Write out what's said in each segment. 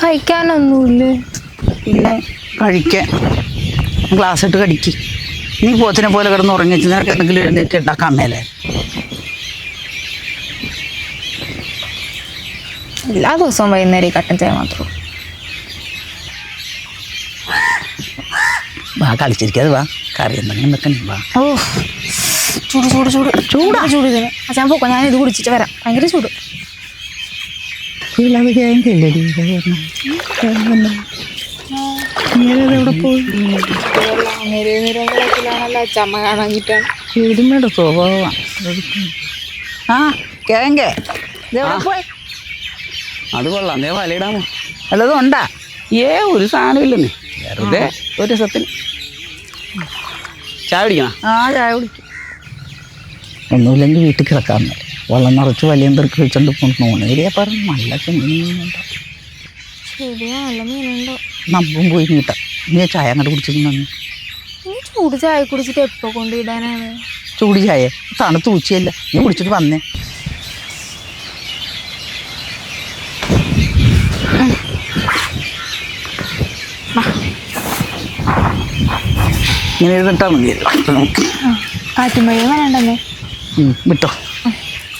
കഴിക്കാനൊന്നുമില്ലേ? പിന്നെ കഴിക്കാൻ ഗ്ലാസ് ഇട്ട് കടിക്ക്. നീ പോത്തിനെ പോലെ കിടന്ന് ഉറങ്ങി വെച്ച് നിനക്ക് എന്തെങ്കിലും എഴുന്നേറ്റ് ഉണ്ടാക്കാൻ മേലെ. എല്ലാ ദിവസവും വൈകുന്നേരം കട്ടൻ ചായ മാത്രം. വാ കളിച്ചിരിക്കാതെ വാ, കറി എന്തെങ്കിലും വെക്കണേ വാ. ഓ ചൂട് ചൂട് ചൂട് ചൂടാ ചൂട് ഇതിന്. അച്ഛൻ പോക്കോ, ഞാൻ ഇത് കുടിച്ചിട്ട് വരാം. ഭയങ്കര ചൂട്. എവിടെ പോയി? അച്ഛമ്മ കാണാഞ്ഞിട്ടാണ്. എരുമയുടെ സ്വഭാവമാണ്. ആ കേങ്കേ ഇതെവിടെ പോയി? അത് കൊള്ളാം. അതേ വലയിടാമോ? വല്ലതും ഉണ്ടാ? ഒരു സാധനമില്ലെന്നേ, വെറുതെ ഒരു രസത്തിന്. ചായ കുടിക്കണം? ആ ചായ കുടിക്കും. ഒന്നുമില്ലെങ്കിൽ വീട്ടിൽ കിടക്കാൻ മേലെ വെള്ളം നിറച്ച് വലിയ പെറുക്കി വെച്ചോണ്ട് പോകുന്നേരിയ പറഞ്ഞു. നല്ല ചെമ്മീനുണ്ടോ? ശരിയാ, നല്ല മീനുണ്ടോ? നമ്പും പോയി നീട്ടാം. നീ ചായ അങ്ങോട്ട് കുടിച്ചിട്ട് വന്നു. ചൂട് ചായ കുടിച്ചിട്ട് എപ്പോ കൊണ്ടിടാനാണ്? ചൂട് ചായ തണുത്ത് ഊച്ചിയല്ല, നീ കുടിച്ചിട്ട് വന്നേ. ഇങ്ങനെ ഇരുന്നിട്ടാ മതിയല്ലോ നമുക്ക്. കാറ്റുമഴ വേണ്ടല്ലേ? വിട്ടോ.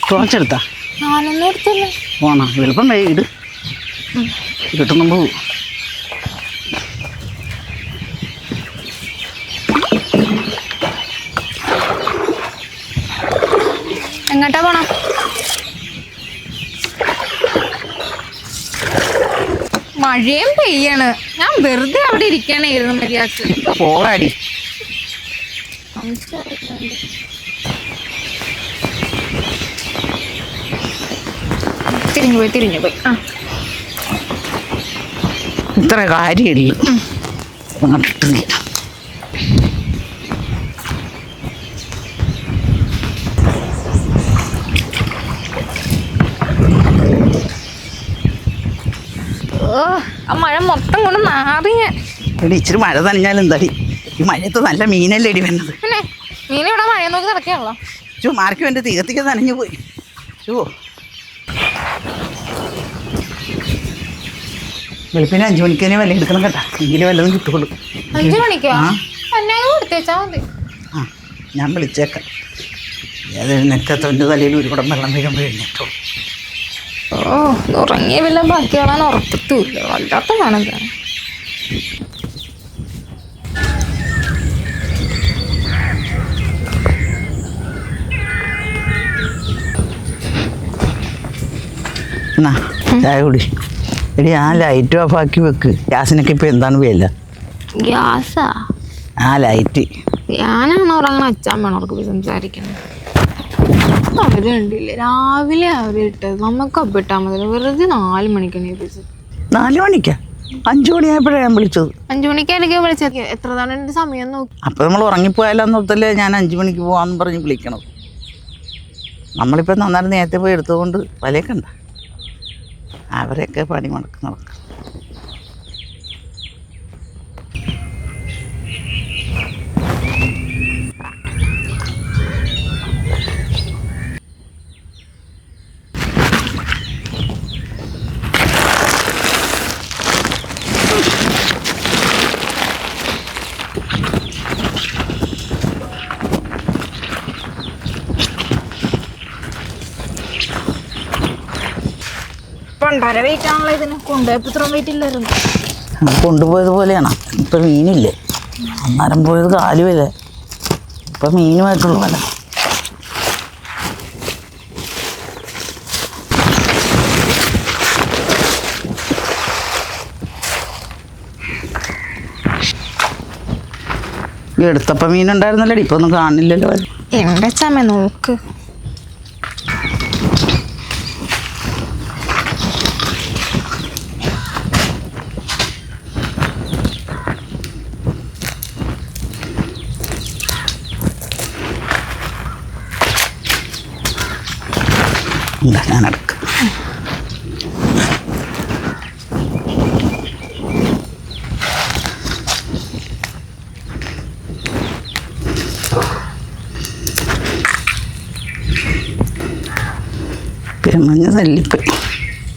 തുറച്ചെടുത്താ ഞാനൊന്നും എടുത്തില്ല. പോണ എളുപ്പം ഇട് കിട്ടുന്നു പോകും. എങ്ങോട്ടാ പോണം? മഴയും പെയ്യാണ്. ഞാൻ വെറുതെ അവിടെ ഇരിക്കണായിരുന്നു മര്യാദക്ക്. പോരാടി. തിരിഞ്ഞു പോയി. ആ ഇത്ര കാര്യമില്ല. അങ്ങോട്ടിട്ട് നീ ആ മഴ മൊത്തം കൊണ്ട് നാറിയ. എടി ഇച്ചിരി മഴ നനഞ്ഞാലും എന്താടി? ഈ മഴയത്ത് നല്ല മീനല്ലേ എടി വരുന്നത്. പിന്നെ മീൻ ഇവിടെ മഴ നോക്കി നടക്കുകയാണല്ലോ. ചോ മാർക്കും എൻ്റെ തീകത്തിക്ക് നനഞ്ഞു പോയി. ചോ വെളുപ്പിന് 5 മണിക്ക് തന്നെ വില എടുക്കണം കേട്ടാ, എങ്കിലും വല്ലതും കിട്ടുള്ളൂ. 5 മണിക്കോ? കൊടുത്തേച്ചാ മതി. ആ ഞാൻ വിളിച്ചേക്കാം. ഏതെഴുന്നേറ്റത്തിൻ്റെ തലയിൽ ഒരു കുടം വെള്ളം വീഴുമ്പോൾ എഴുന്നേറ്റോ. ഉറങ്ങിയ വല്ല ബാക്കിയാളാൻ ഉറക്കത്തുമില്ല. വല്ലാത്ത വേണം. എന്നാ ചായ കുടി. എടി ആ ലൈറ്റ് ഓഫ് ആക്കി വെക്ക്. ഗ്യാസിനൊക്കെ ഇപ്പം എന്താണ് വില? ഗ്യാസാ? ആ ലൈറ്റ് ഞാനാണ് ഉറങ്ങണ. അച്ഛമ്മയാണ് അവർക്ക് സംസാരിക്കുന്നത്. അവര് കണ്ടില്ലേ രാവിലെ അവര് ഇട്ടത്. നമുക്ക് അപ്പം ഇട്ടാൽ മതി. വെറുതെ 4 മണിക്കാണ് ഏൽപ്പിച്ചത്. 4 മണിക്കാ? 5 മണിയായപ്പോഴാണ് ഞാൻ വിളിച്ചത്. 5 മണിക്കായിരിക്കും വിളിച്ചത്. എത്ര തവണ എൻ്റെ സമയം നോക്കി. അപ്പം നമ്മൾ ഉറങ്ങിപ്പോയാലോന്നോർത്തല്ലേ ഞാൻ 5 മണിക്ക് പോകാമെന്ന് പറഞ്ഞ് വിളിക്കണത്. നമ്മളിപ്പോൾ നന്നായിട്ട് നേരത്തെ പോയി എടുത്തുകൊണ്ട് വലയൊക്കെ അവരെയൊക്കെ പണി നടക്കും. പണ്ടര വെയിറ്റ് ആണല്ലോ ഇതിന്. കൊണ്ടുപോയപ്പോൾ ഇത്ര വെയിറ്റ് ഇല്ലായിരുന്നു. കൊണ്ടുപോയത് പോലെയാണ്. ഇപ്പം മീനില്ലേ, അന്നേരം പോയത് കാലുമില്ല. ഇപ്പം മീനുമായിട്ടുള്ള വില. എടുത്തപ്പം മീനുണ്ടായിരുന്നല്ലേ, ഇപ്പം ഒന്നും കാണില്ലല്ലോ. എൻ്റെ ചമ്മ നോക്ക്. ഞാൻ എടുക്കാം. മഞ്ഞ തല്ലിപ്പോയി.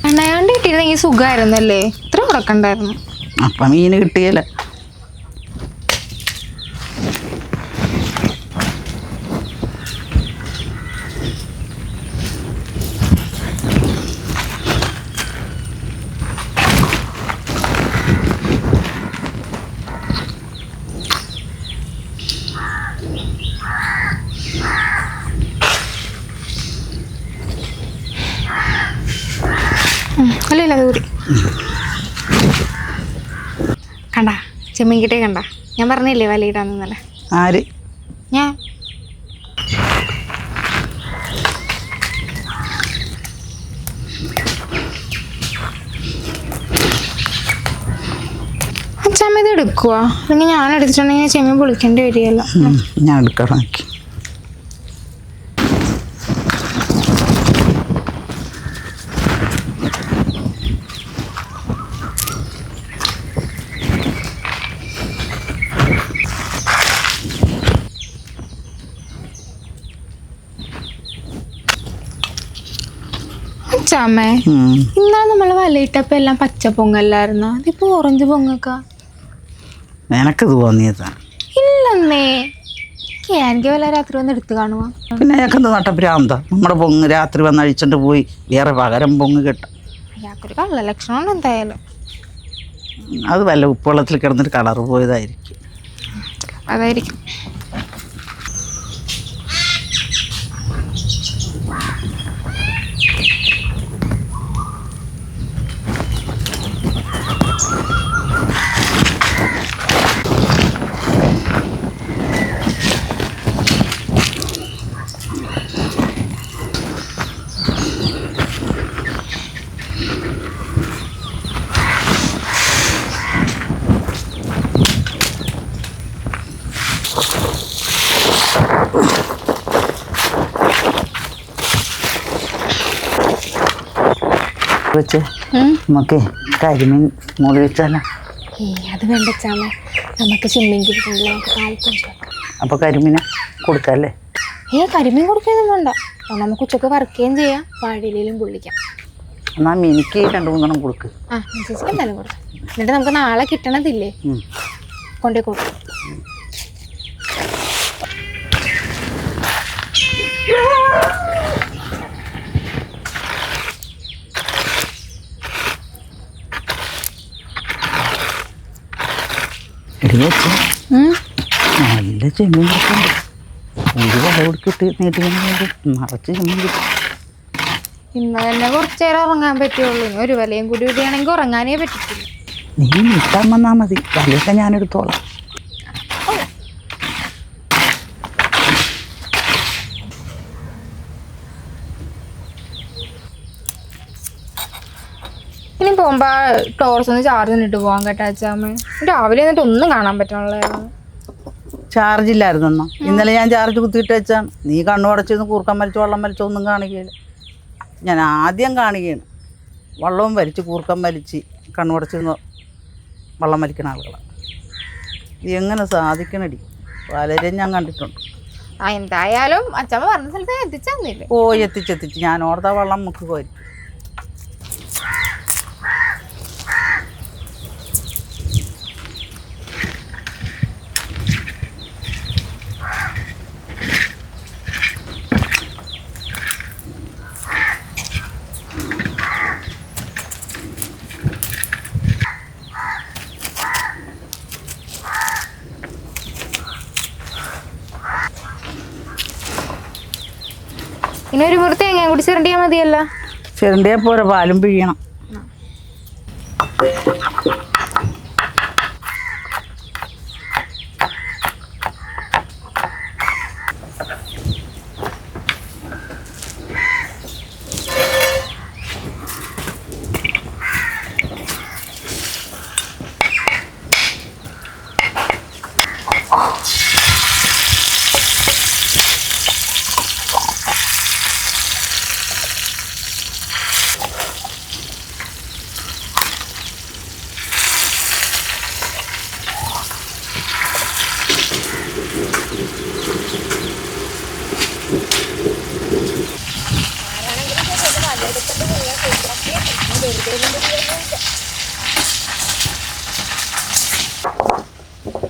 എണ്ണയാണ്ട് കിട്ടിയിരുന്ന കിട്ടിയിരുന്നെങ്കിൽ സുഖമായിരുന്നല്ലേ, ഇത്ര ഉറക്കണ്ടായിരുന്നു. അപ്പം മീൻ കിട്ടിയല്ല. അല്ലല്ല അത് കൂടി കണ്ട ചെമ്മീൻ കിട്ടേ കണ്ട. ഞാൻ പറഞ്ഞില്ലേ വലയിടാന്നല്ലേ. ആര്? ഞാൻ. അച്ഛമ്മ ഇത് എടുക്കുവാ, അല്ലെങ്കിൽ ഞാൻ എടുത്തിട്ടുണ്ടെങ്കിൽ ചെമ്മീൻ പൊളിക്കേണ്ടി വരികയല്ലോ. ഞാൻ എടുക്കണം. അച്ഛമ്മേ, ഇന്നാണ് നമ്മള് വലയിട്ടപ്പോ എല്ലാം പച്ച പൊങ്ങല്ലായിരുന്ന, ഇതിപ്പോ ഓറഞ്ച് പൊങ്ങക്ക. നിനക്കിത് തോന്നിയതാ? ഇല്ലെന്നേ, എനിക്ക് വല്ല രാത്രി വന്ന് എടുത്ത് കാണുവാ. പിന്നെ ഞങ്ങൾക്ക് നട്ടപ്രാന്ത. നമ്മുടെ പൊങ്ങ് രാത്രി വന്ന് അഴിച്ചോണ്ട് പോയി വേറെ പകരം പൊങ്ങ് കിട്ടും. അയാൾക്കൊരു കള്ള ലക്ഷണം എന്തായാലും. അത് വല്ല ഉപ്പുവെള്ളത്തിൽ കിടന്നിട്ട് കളറ് പോയതായിരിക്കും. അതായിരിക്കും. വെച്ച് നമുക്ക് കരിമീൻ മുറി വെച്ചാലോ? അത് വേണ്ട ചാമ, നമുക്ക് ചെമ്മീൻ കിട്ടുന്നില്ല, നമുക്ക് താല്പര്യം. അപ്പോൾ കരിമീനെ കൊടുക്കല്ലേ? കരിമീൻ കൊടുക്കുകയൊന്നും വേണ്ട, നമുക്ക് ഉച്ചക്ക് വറുക്കുകയും ചെയ്യാം, വാഴയിലും പൊള്ളിക്കാം. എന്നാൽ മിനിക്ക് 2-3 കൊടുക്ക്. ചേച്ചിക്ക് എന്തായാലും കൊടുക്കാം. എന്നിട്ട് നമുക്ക് നാളെ കിട്ടണതില്ലേ കൊണ്ടേ കൊടുക്കും. നല്ല ചെമ്മീൻ കിട്ടുന്നുണ്ട്. ഒരു വല കൊടുക്കിട്ട് നീട്ടിങ്ങനെ നിറച്ച് ചെമ്മീൻ കിട്ടും. ഇന്ന് തന്നെ കുറച്ചു നേരം ഉറങ്ങാൻ പറ്റുള്ളൂ. ഒരു വലയും കൂടി ഇടുകയാണെങ്കിൽ ഉറങ്ങാനേ പറ്റത്തില്ല. നീ നീട്ടാൻ വന്നാൽ മതി, വലയൊക്കെ ഞാനെടുത്തോളാം. ഇനി പോകുമ്പോ ടോർച്ച് ഒന്ന് ചാർജ് ഇട്ട് പോവാൻ കേട്ടാ അച്ഛാമ്മ. രാവിലെ എന്നിട്ട് ഒന്നും കാണാൻ പറ്റണുള്ളായിരുന്നു. ചാർജ് ഇല്ലായിരുന്നോ? ഇന്നലെ ഞാൻ ചാർജ് കുത്തിയിട്ട് വെച്ചാണ്. നീ കണ്ണുടച്ചിരുന്ന് കൂർക്കം വലിച്ചോ വെള്ളം വലിച്ചോ ഒന്നും കാണിക്കുകയില്ല. ഞാൻ ആദ്യം കാണുകയാണ് വള്ളവും വലിച്ച് കൂർക്കം വലിച്ച് കണ്ണുടച്ചിരുന്ന് വള്ളം വലിക്കുന്ന ആളുകളാണ്. ഇത് എങ്ങനെ സാധിക്കണടി? പലരും ഞാൻ കണ്ടിട്ടുണ്ട്. എന്തായാലും അച്ഛമ്മ പറഞ്ഞ സ്ഥലത്ത് എത്തിച്ചെന്നില്ലേ? എത്തിച്ചെത്തിച്ച് ഞാൻ ഓർത്താ വള്ളം മുക്ക് പോയി. ഇനി ഒരു മുറി തേങ്ങ കൂടി ചിരണ്ടിയാൽ മതിയല്ല? ചിരണ്ടിയാൽ പോരെ, പാലും പിഴിയണം.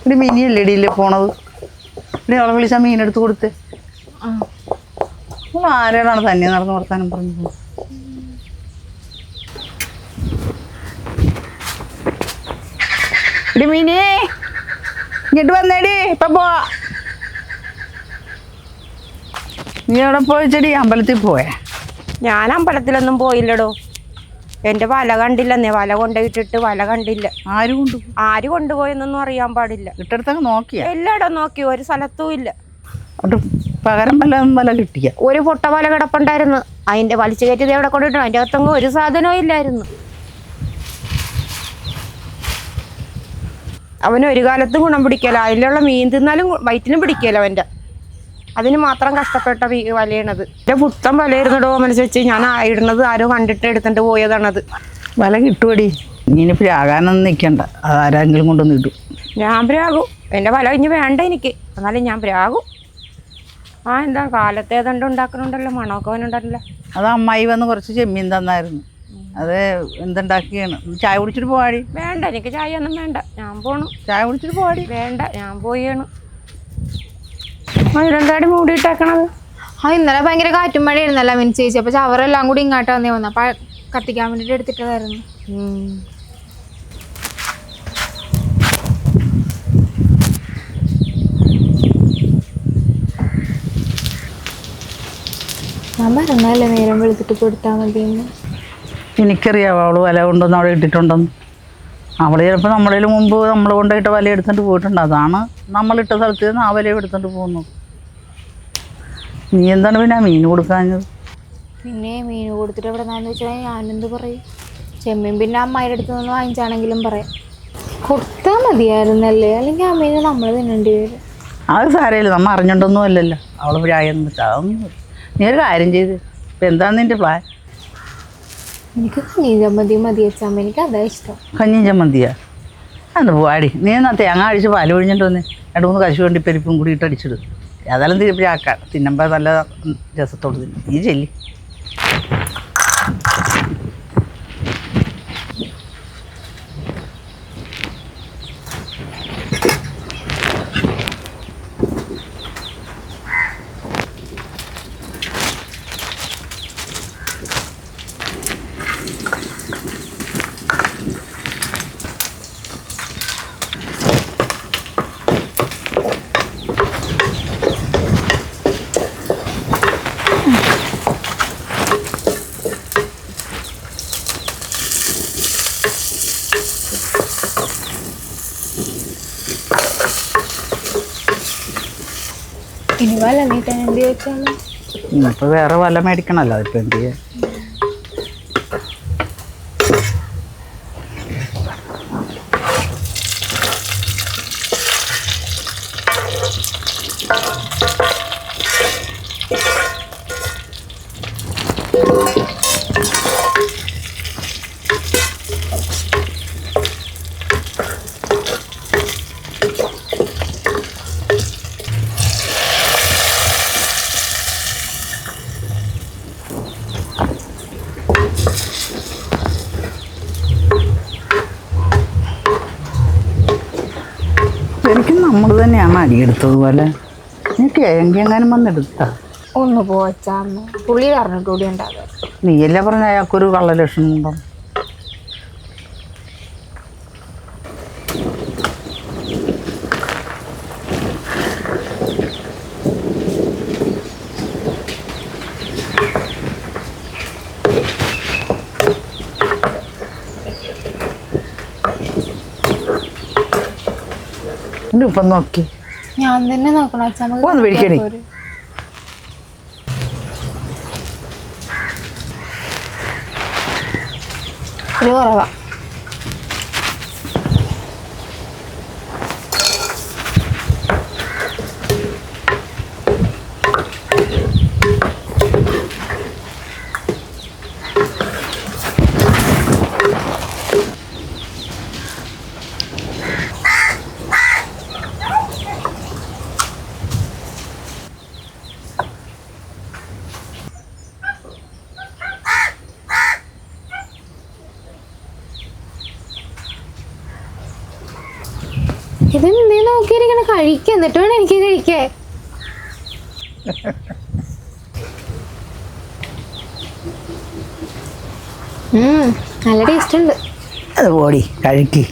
ഇടി മിനിയല്ലേ ഇടിയില്ലേ പോണത്? ഇടി അവളെ വിളിച്ചാൽ മീനെടുത്ത് കൊടുത്തേ. അവൾ ആരോടാണ് തന്നെ നടന്ന് വർത്താനം പറഞ്ഞു? ഇടി മീനേ, ഇങ്ങോട്ട് വന്നേടി, ഇപ്പൊ പോവാ. നീ എവിടെ പോയിച്ചെടി? അമ്പലത്തിൽ പോയേ? ഞാൻ അമ്പലത്തിലൊന്നും പോയില്ലടോ. എൻ്റെ വല കണ്ടില്ലെന്നേ, വല കൊണ്ടുപോയിട്ടിട്ട് വല കണ്ടില്ല. ആര് കൊണ്ടുപോയെന്നൊന്നും അറിയാൻ പാടില്ല. ഇട്ടടുത്തൊക്കെ നോക്കിയാ? എല്ലായിടം നോക്കി, ഒരു സ്ഥലത്തും ഇല്ല. പകരം വല കിട്ടിയ ഒരു പൊട്ട വല കിടപ്പുണ്ടായിരുന്നു, അതിന്റെ വലിച്ചു കയറ്റിയത് എവിടെ കൊണ്ടിട്ടു? അതിൻ്റെ അകത്തൊന്നും ഒരു സാധനവും ഇല്ലായിരുന്നു. അവന് ഒരു കാലത്ത് ഗുണം പിടിക്കല, അതിലുള്ള മീൻ തിന്നാലും വയറ്റിനും പിടിക്കല അവൻ്റെ. അതിന് മാത്രം കഷ്ടപ്പെട്ട വലയണത്. എൻ്റെ പുത്തൻ വലയിരുന്നിടോ മനസ്സ് ഞാൻ ഇടുന്നത് ആരോ കണ്ടിട്ട് എടുത്തിട്ട് പോയതാണത്. വല കിട്ടുപടി. ഇങ്ങനെ പ്രാകാനൊന്നും നിൽക്കണ്ട, അതാരെങ്കിലും കൊണ്ടൊന്നും ഇടും. ഞാൻ പ്രാകും. എൻ്റെ വല ഇനി വേണ്ട എനിക്ക്, എന്നാലും ഞാൻ പ്രാകും. എന്താ കാലത്ത് ഏതാണ്ട് ഉണ്ടാക്കണുണ്ടല്ലോ, മണമൊക്കെ അവനുണ്ടല്ലോ. അത് അമ്മായി വന്ന് കുറച്ച് ചെമ്മീൻ തന്നായിരുന്നു, അത് എന്തുണ്ടാക്കിയാണ്. ചായ കുടിച്ചിട്ട് പോവാടി. വേണ്ട, എനിക്ക് ചായ ഒന്നും വേണ്ട, ഞാൻ പോണു. ചായ കുടിച്ചിട്ട് പോവാടി. വേണ്ട, ഞാൻ പോയാണ്. അതിലെന്താടി മൂടിയിട്ടേക്കണത്? ഇന്നലെ ഭയങ്കര കാറ്റും മഴയായിരുന്നല്ലോ മിനി ചേച്ചി. അപ്പൊ ചവറെല്ലാം കൂടി ഇങ്ങോട്ട് വന്നേ വന്നു. അപ്പൊ കത്തിക്കാൻ വേണ്ടിട്ട് എടുത്തിട്ടതായിരുന്നു. ഞാൻ പറഞ്ഞല്ലേ നേരം വെളുത്തിട്ട് കൊടുത്താൽ മതിയെന്ന്. എനിക്കറിയാം അവള് വല കൊണ്ടുവന്ന് അവിടെ ഇട്ടിട്ടുണ്ടെന്ന്. അവള് ചിലപ്പോൾ നമ്മളതിൽ മുമ്പ് നമ്മൾ കൊണ്ടുപോയിട്ട് വല എടുത്തുകൊണ്ട് പോയിട്ടുണ്ട്. അതാണ് നമ്മളിട്ട സ്ഥലത്ത് നിന്ന് ആ വലയും എടുത്തുകൊണ്ട് പോകുന്നത്. നീ എന്താണ് പിന്നെ മീൻ കൊടുക്കാഞ്ഞത്? പിന്നെ മീൻ കൊടുത്തിട്ട് എവിടെ നിന്നാന്ന് വെച്ചാൽ ഞാനെന്ത് പറയും? ചെമ്മീൻ പിന്നെ അമ്മയുടെ അടുത്ത് നിന്ന് വാങ്ങിച്ചാണെങ്കിലും പറയാം. കൊടുത്താൽ മതിയായിരുന്നല്ലേ, അല്ലെങ്കിൽ ആ മീൻ നമ്മൾ തിന്നേണ്ടി വരും. അത് സാരമില്ല, നമ്മൾ അറിഞ്ഞിട്ടൊന്നും അല്ലല്ലോ അവൾ പ്രായം വെച്ചാൽ. അതൊന്നും നീ ഒരു കാര്യം ചെയ്ത്. ഇപ്പം എന്താണ് നിൻ്റെ പ്ലാൻ? എനിക്ക് കഞ്ഞി ചമ്മന്തി മതി വെച്ചാൽ എനിക്ക് അതാ ഇഷ്ടം. കഞ്ഞി ചമ്മന്തിയാ? അന്ന് പോവാടി. നീ എന്നാ തേങ്ങ അടിച്ച് പാല് ഒഴിഞ്ഞിട്ട് വന്ന് 2-3 കശുവണ്ടി പരിപ്പും കൂടി ഇട്ടടിച്ചിടും. അതെല്ലാം തിരിപ്പിയാക്കാം, തിന്നുമ്പോൾ നല്ല രസത്തോട് തിന്നും. നീ ചെല്ലി. ഇനി വല നീട്ടാൻ എന്ത് ചോദിച്ചാലും ഇന്നിപ്പോൾ വേറെ വല മേടിക്കണമല്ലോ, അതിപ്പോൾ എന്ത് ചെയ്യാൻ? ശരിക്കും നമ്മൾ തന്നെയാണ് അടിയെടുത്തത് പോലെ. നീ കിഴങ്ങെങ്ങാനും വന്നെടുത്താ? ഒന്ന് പോച്ചാന്ന് പുള്ളി പറഞ്ഞിട്ടുകൂടി ഉണ്ടാകുക. നീയല്ലേ പറഞ്ഞ അയാൾക്കൊരു കള്ള ലക്ഷണം ഉണ്ടോ? ഇപ്പം നോക്കി ഞാൻ തന്നെ നോക്കണം അച്ഛാ. ഒന്ന് പിടിക്കണേ. ഇത് കുറവാ. കഴിക്കുക, എന്നിട്ട് വേണം എനിക്ക് കഴിക്കാൻ. നല്ല ടേസ്റ്റ് ഉണ്ട്. അത് പോടി കഴിക്ക്.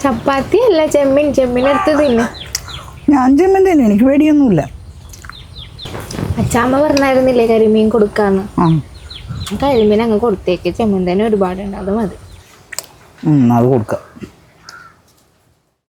ചപ്പാത്തി അല്ല, ചെമ്മീനെടുത്ത് തിന്നു. ഞാൻ ചെമ്മീൻ തന്നെ, എനിക്ക് പേടിയൊന്നുമില്ല. അച്ചാമ്മ പറഞ്ഞായിരുന്നില്ലേ കരിമീൻ കൊടുക്കാന്ന്. കരിമീൻ അങ്ങ് കൊടുത്തേക്ക്, ചെമ്മീൻ തന്നെ ഒരുപാടുണ്ട്, അത് മതി. അത് കൊടുക്കാം.